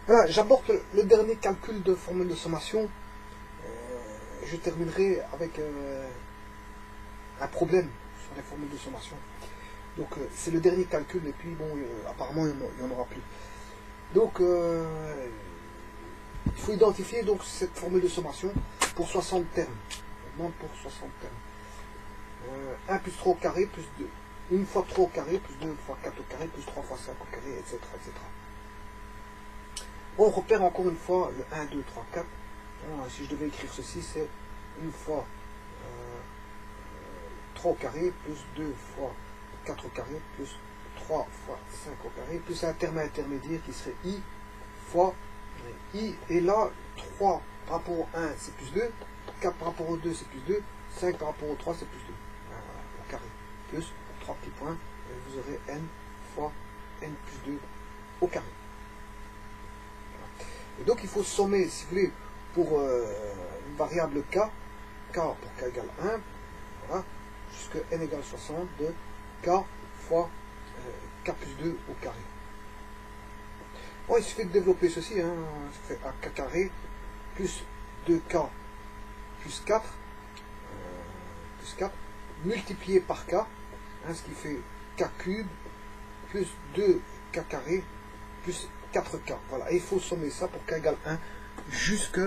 Voilà, j'aborde le dernier calcul de formule de sommation. Je terminerai avec un problème sur les formules de sommation. Donc c'est le dernier calcul et puis bon, apparemment il n'y en aura plus. Donc il faut identifier donc cette formule de sommation pour 60 termes. On demande pour 60 termes. 1 plus 3 au carré plus 2. 1 fois 3 au carré plus 2 fois 4 au carré plus 3 fois 5 au carré, etc. etc. On repère encore une fois le 1, 2, 3, 4. Bon, si je devais écrire ceci, c'est 1 fois 3 au carré plus 2 fois 4 au carré plus 3 fois 5 au carré plus un terme intermédiaire qui serait i fois i. Et là, 3 par rapport au 1 c'est plus 2, 4 par rapport au 2 c'est plus 2, 5 par rapport au 3 c'est plus 2. Voilà, au carré. Plus 3 petits points, et vous aurez n fois n plus 2 au carré. Et donc il faut sommer, si vous voulez, pour une variable k, k pour k égale 1, voilà, jusqu'à n égale 60 de k fois k plus 2 au carré. Bon, il suffit de développer ceci, hein, ça fait k carré plus 2k plus 4, multiplié par k, hein, ce qui fait k cube plus 2k carré plus 4k. Voilà, et il faut sommer ça pour k égale 1 jusque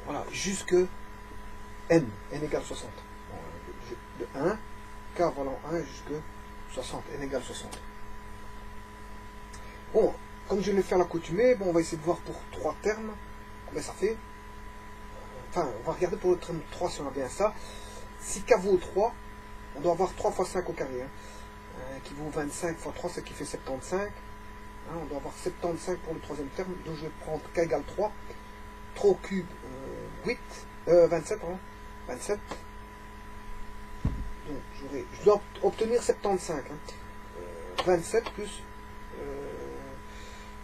voilà, jusque n égale 60. Bon, de 1, k valant 1 jusque 60, n égale 60. Bon, comme je vais le faire l'accoutumée, bon, on va essayer de voir pour 3 termes, combien ça fait. Enfin, on va regarder pour le terme 3 si on a bien ça. Si k vaut 3, on doit avoir 3 fois 5 au carré, hein, qui vaut 25 fois 3, ce qui fait 75. Hein, on doit avoir 75 pour le troisième terme, donc je vais prendre k égale 3. 3 au cube, 27, pardon, 27. Donc, je dois obtenir 75. Hein. 27 plus,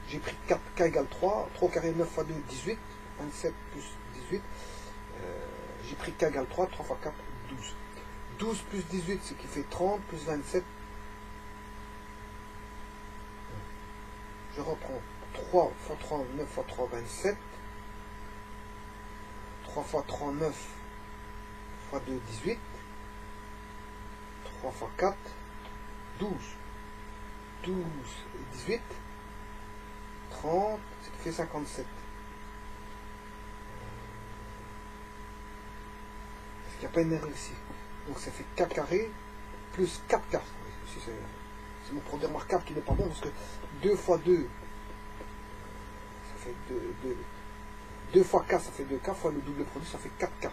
j'ai pris 4k égale 3. 3 au carré, 9 fois 2, 18. 27 plus 18. J'ai pris k égale 3. 3 fois 4, 12. 12 plus 18, ce qui fait 30, plus 27. Je reprends 3 fois 3, 9 fois 3, 27. 3 fois 3, 9 fois 2, 18. 3 fois 4, 12. 12 et 18. 30, ce qui fait 57. Est-ce qu'il n'y a pas une erreur ici? Donc ça fait k carré plus 4k. C'est mon produit remarquable qui n'est pas bon parce que 2 fois 2, ça fait 2 fois k, ça fait 2k, fois le double produit, ça fait 4k.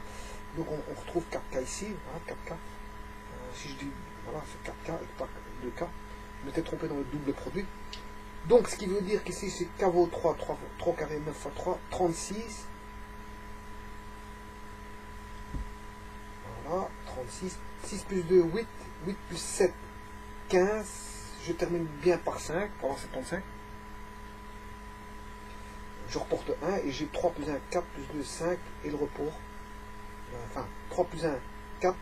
Donc on retrouve 4k ici, hein, 4k. Si je dis, voilà, c'est 4k et pas 2k. Je m'étais trompé dans le double produit. Donc ce qui veut dire qu'ici c'est k vaut 3, 3 carré 9 fois 3, 36. Voilà, 36. 6 plus 2, 8. 8 plus 7, 15. Je termine bien par 5, pour avoir 75. Je reporte 1 et j'ai 3 plus 1, 4 plus 2, 5 et le report. Enfin, 3 plus 1, 4.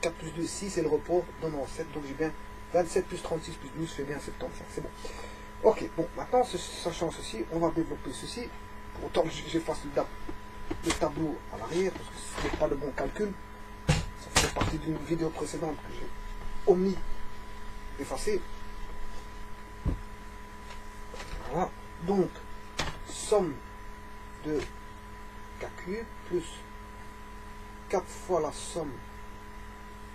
4 plus 2, 6 et le report donne 7. Donc j'ai bien 27 plus 36 plus 12 fait bien 75. C'est bon. Ok, bon, maintenant, sachant ceci, on va développer ceci. Pour autant que j'efface le tableau à l'arrière, parce que ce n'est pas le bon calcul. Ça faisait partie d'une vidéo précédente que j'ai omis d'effacer. Voilà. Donc, somme de k cube plus 4 fois la somme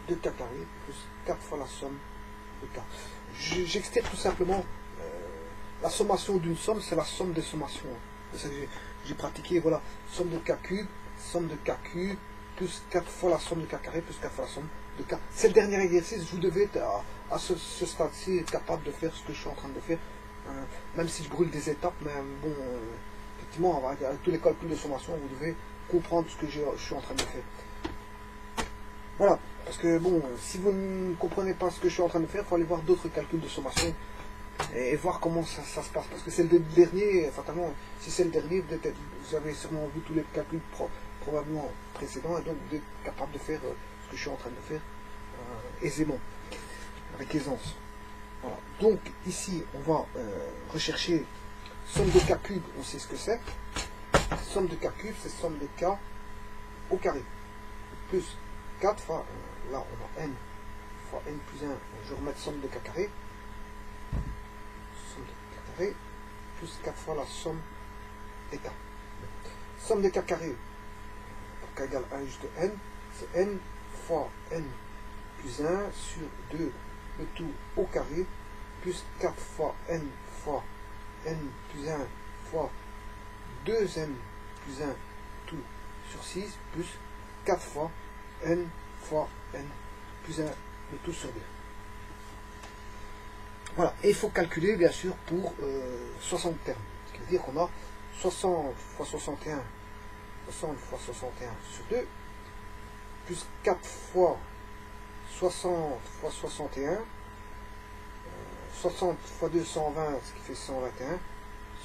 de k carré plus 4 fois la somme de k. J'extrais tout simplement la sommation d'une somme, c'est la somme des sommations. C'est ça que j'ai pratiqué, voilà, somme de k cube plus 4 fois la somme de k carré plus 4 fois la somme de k. C'est le dernier exercice, vous devez être à ce stade-ci capable de faire ce que je suis en train de faire, même si je brûle des étapes, mais bon, effectivement, avec tous les calculs de sommation, vous devez comprendre ce que je suis en train de faire. Voilà, parce que bon, si vous ne comprenez pas ce que je suis en train de faire, il faut aller voir d'autres calculs de sommation et voir comment ça se passe. Parce que c'est le dernier, fatalement, si c'est le dernier, vous avez sûrement vu tous les calculs probablement précédents, et donc vous êtes capable de faire ce que je suis en train de faire aisément, avec aisance. Voilà. Donc ici, on va rechercher somme de k cube, on sait ce que c'est. Somme de k cube, c'est somme de k au carré. Plus 4 fois, là on a n fois n plus 1, je vais remettre somme de k carré. Somme de k carré, plus 4 fois la somme des k. Somme de k carré, pour k égale 1 juste n, c'est n fois n plus 1 sur 2, le tout au carré, plus 4 fois n plus 1 fois 2n plus 1 tout sur 6, plus 4 fois n plus 1 le tout sur 2. Voilà, et il faut calculer bien sûr pour 60 termes, ce qui veut dire qu'on a 60 fois 61 sur 2, plus 4 fois 60 fois 61, 60 fois 2, 120, ce qui fait 121,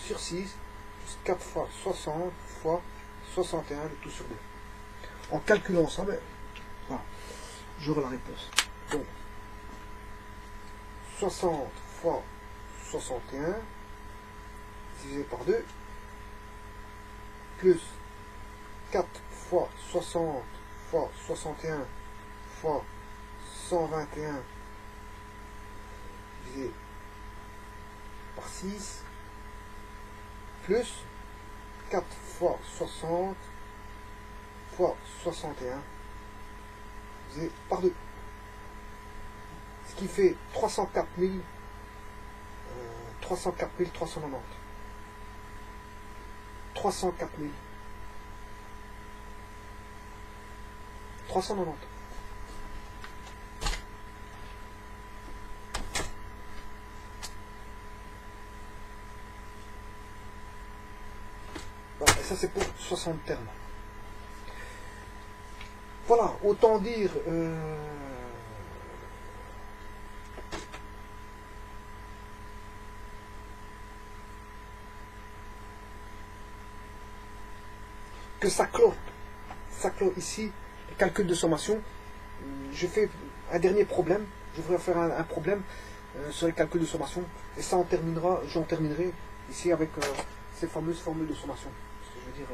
sur 6, plus 4 fois 60 fois 61, le tout sur 2. En calculant ça, ben, voilà, j'aurai la réponse. Donc, 60 fois 61, divisé par 2, plus 4 fois 60 fois 61 fois 121 divisé par 6, plus 4 fois 60 fois 61 divisé par 2. Ce qui fait 304 390. 304 390. Voilà, et ça c'est pour 60 termes. Voilà, autant dire que ça clôt ici le calcul de sommation. Je fais un dernier problème, je voudrais faire un problème sur les calculs de sommation, et ça j'en terminerai ici avec ces fameuses formules de sommation. Parce que je veux dire,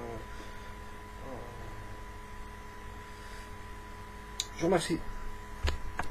je vous remercie.